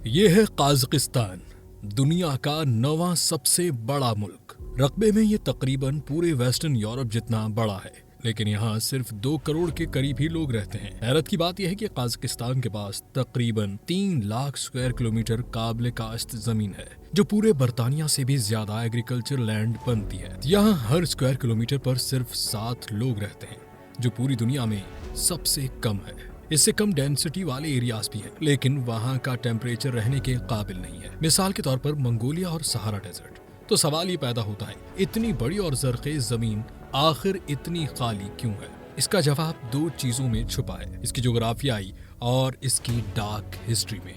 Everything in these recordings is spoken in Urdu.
یہ ہے قازقستان، دنیا کا 9واں سب سے بڑا ملک۔ رقبے میں یہ تقریباً پورے ویسٹرن یورپ جتنا بڑا ہے، لیکن یہاں صرف 2 کروڑ کے قریب ہی لوگ رہتے ہیں۔ حیرت کی بات یہ ہے کہ قازقستان کے پاس تقریباً 3 لاکھ اسکوائر کلومیٹر قابل کاشت زمین ہے، جو پورے برطانیہ سے بھی زیادہ ایگریکلچر لینڈ بنتی ہے۔ یہاں ہر اسکوائر کلومیٹر پر صرف 7 لوگ رہتے ہیں، جو پوری دنیا میں سب سے کم ہے۔ اس سے کم ڈینسٹی والے ایریاز بھی ہیں، لیکن وہاں کا ٹیمپریچر رہنے کے قابل نہیں ہے۔ مثال کے طور پر منگولیا اور سہارا ڈیزرٹ۔ تو سوال یہ پیدا ہوتا ہے، اتنی بڑی اور زرخیز زمین آخر اتنی خالی کیوں ہے؟ اس کا جواب 2 چیزوں میں چھپا ہے، اس کی جغرافیائی اور اس کی ڈارک ہسٹری میں۔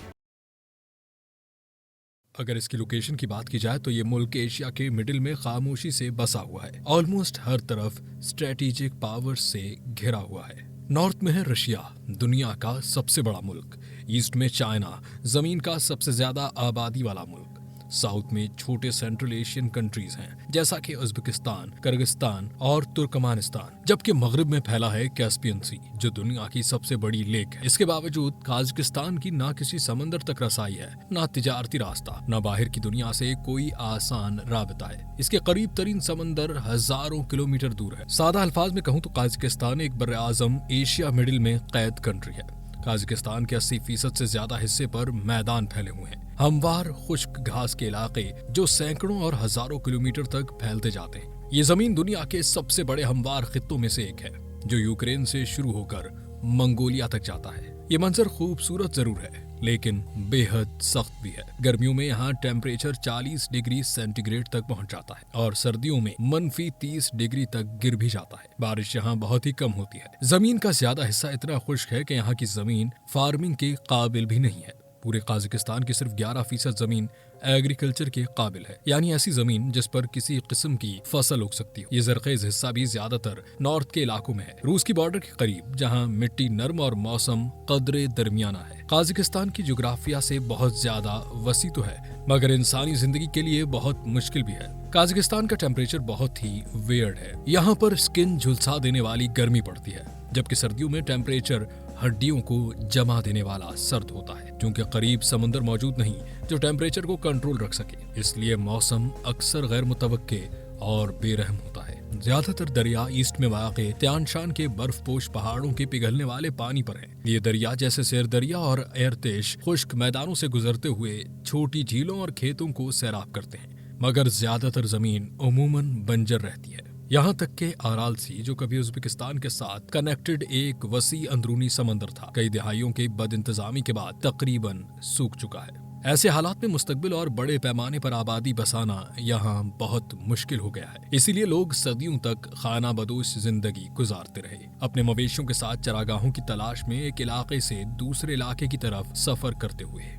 اگر اس کی لوکیشن کی بات کی جائے تو یہ ملک ایشیا کے مڈل میں خاموشی سے بسا ہوا ہے، آلموسٹ ہر طرف اسٹریٹجک پاور سے گھرا ہوا ہے۔ نارتھ میں ہے رشیا، دنیا کا سب سے بڑا ملک۔ ایسٹ میں چائنا، زمین کا سب سے زیادہ آبادی والا ملک۔ ساؤتھ میں چھوٹے سینٹرل ایشین کنٹریز ہیں، جیسا کہ ازبکستان، کرغستان اور ترکمانستان، جبکہ مغرب میں پھیلا ہے کیسپین سی، جو دنیا کی سب سے بڑی لیک ہے۔ اس کے باوجود قازقستان کی نہ کسی سمندر تک رسائی ہے، نہ تجارتی راستہ، نہ باہر کی دنیا سے کوئی آسان رابطہ ہے۔ اس کے قریب ترین سمندر ہزاروں کلومیٹر دور ہے۔ سادہ الفاظ میں کہوں تو قازقستان ایک براعظم ایشیا مڈل میں قید کنٹری ہے۔ قازقستان کے 80% سے زیادہ حصے پر میدان پھیلے ہوئے ہیں، ہموار خشک گھاس کے علاقے جو سینکڑوں اور ہزاروں کلومیٹر تک پھیلتے جاتے ہیں۔ یہ زمین دنیا کے سب سے بڑے ہموار خطوں میں سے ایک ہے، جو یوکرین سے شروع ہو کر منگولیا تک جاتا ہے۔ یہ منظر خوبصورت ضرور ہے، لیکن بے حد سخت بھی ہے۔ گرمیوں میں یہاں ٹیمپریچر 40 ڈگری سینٹی گریڈ تک پہنچ جاتا ہے اور سردیوں میں -30 ڈگری تک گر بھی جاتا ہے۔ بارش یہاں بہت ہی کم ہوتی ہے۔ زمین کا زیادہ حصہ اتنا خشک ہے کہ یہاں کی زمین فارمنگ کے قابل بھی نہیں ہے۔ پورے قازقستان کی صرف 11% زمین ایگریکلچر کے قابل ہے، یعنی ایسی زمین جس پر کسی قسم کی فصل اگ سکتی ہو۔ یہ زرخیز حصہ بھی زیادہ تر نارتھ کے علاقوں میں ہے، روس کی بارڈر کے قریب، جہاں مٹی نرم اور موسم قدرے درمیانہ ہے۔ قازقستان کی جغرافیہ سے بہت زیادہ وسیع تو ہے، مگر انسانی زندگی کے لیے بہت مشکل بھی ہے۔ قازقستان کا ٹیمپریچر بہت ہی ویئرڈ ہے۔ یہاں پر سکن جھلسا دینے والی گرمی پڑتی ہے، جبکہ سردیوں میں ٹیمپریچر ہڈیوں کو جما دینے والا سرد ہوتا ہے۔ کیونکہ قریب سمندر موجود نہیں جو ٹیمپریچر کو کنٹرول رکھ سکے، اس لیے موسم اکثر غیر متوقع اور بے رحم ہوتا ہے۔ زیادہ تر دریا ایسٹ میں واقع تیان شان کے برف پوش پہاڑوں کے پگھلنے والے پانی پر ہیں۔ یہ دریا جیسے سیر دریا اور ایرتیش خشک میدانوں سے گزرتے ہوئے چھوٹی جھیلوں اور کھیتوں کو سیراب کرتے ہیں، مگر زیادہ تر زمین عموماً بنجر رہتی ہے۔ یہاں تک کہ آرال سی، جو کبھی ازبکستان کے ساتھ کنیکٹڈ ایک وسیع اندرونی سمندر تھا، کئی دہائیوں کے بد انتظامی کے بعد تقریباً سوکھ چکا ہے۔ ایسے حالات میں مستقبل اور بڑے پیمانے پر آبادی بسانا یہاں بہت مشکل ہو گیا ہے۔ اسی لیے لوگ صدیوں تک خانہ بدوش زندگی گزارتے رہے، اپنے مویشیوں کے ساتھ چراگاہوں کی تلاش میں ایک علاقے سے دوسرے علاقے کی طرف سفر کرتے ہوئے۔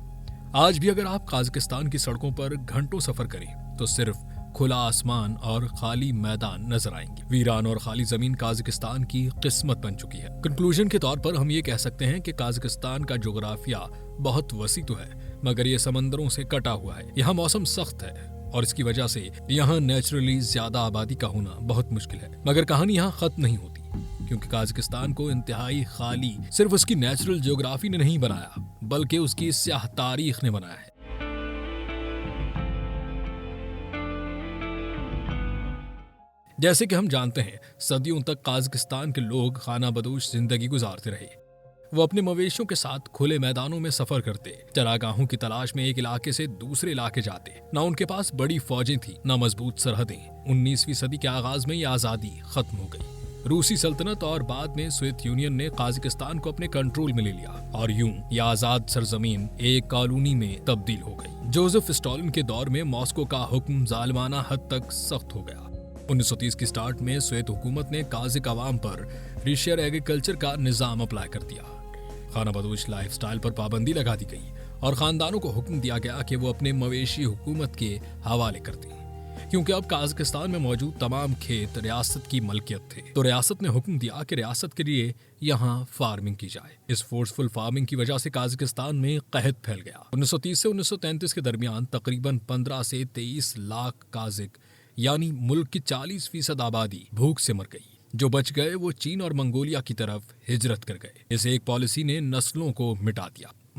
آج بھی اگر آپ قازقستان کی سڑکوں پر گھنٹوں سفر کریں تو صرف کھلا آسمان اور خالی میدان نظر آئیں گے۔ ویران اور خالی زمین قازقستان کی قسمت بن چکی ہے۔ کنکلوژن کے طور پر ہم یہ کہہ سکتے ہیں کہ قازقستان کا جغرافیہ بہت وسیع تو ہے، مگر یہ سمندروں سے کٹا ہوا ہے۔ یہاں موسم سخت ہے اور اس کی وجہ سے یہاں نیچرلی زیادہ آبادی کا ہونا بہت مشکل ہے۔ مگر کہانی یہاں ختم نہیں ہوتی، کیونکہ قازقستان کو انتہائی خالی صرف اس کی نیچرل جغرافی نے نہیں بنایا، بلکہ اس کی سیاہ تاریخ نے بنایا ہے۔ جیسے کہ ہم جانتے ہیں، صدیوں تک قازقستان کے لوگ خانہ بدوش زندگی گزارتے رہے۔ وہ اپنے مویشیوں کے ساتھ کھلے میدانوں میں سفر کرتے، چراگاہوں کی تلاش میں ایک علاقے سے دوسرے علاقے جاتے۔ نہ ان کے پاس بڑی فوجیں تھیں، نہ مضبوط سرحدیں۔ 19ویں صدی کے آغاز میں یہ آزادی ختم ہو گئی۔ روسی سلطنت اور بعد میں سوویت یونین نے قازقستان کو اپنے کنٹرول میں لے لیا، اور یوں یہ آزاد سرزمین ایک کالونی میں تبدیل ہو گئی۔ جوزف اسٹالن کے دور میں ماسکو کا حکم ظالمانہ حد تک سخت ہو گیا۔ 1930 کی سٹارٹ میں سوویت حکومت نے قازق عوام پر ریشیر ایگریکلچر کا نظام اپلائی کر دیا۔ خانہ بدوش لائف سٹائل پر پابندی لگا دی گئی اور خاندانوں کو حکم دیا گیا کہ وہ اپنے مویشی حکومت کے حوالے کر دیں۔ کیونکہ اب قازقستان میں موجود تمام کھیت ریاست کی ملکیت تھے، تو ریاست نے حکم دیا کہ ریاست کے لیے یہاں فارمنگ کی جائے۔ اس فورسفل فارمنگ کی وجہ سے قازقستان میں قحط پھیل گیا۔ 1930 سے 1933 کے درمیان تقریباً 15 سے 23 لاکھ قازق، یعنی ملک کی 40% آبادی بھوک سے مر گئی۔ جو بچ گئے وہ چین اور منگولیا کی طرف ہجرت کر گئے۔ اس ایک پالیسی نے نسلوں کو مٹا دیا۔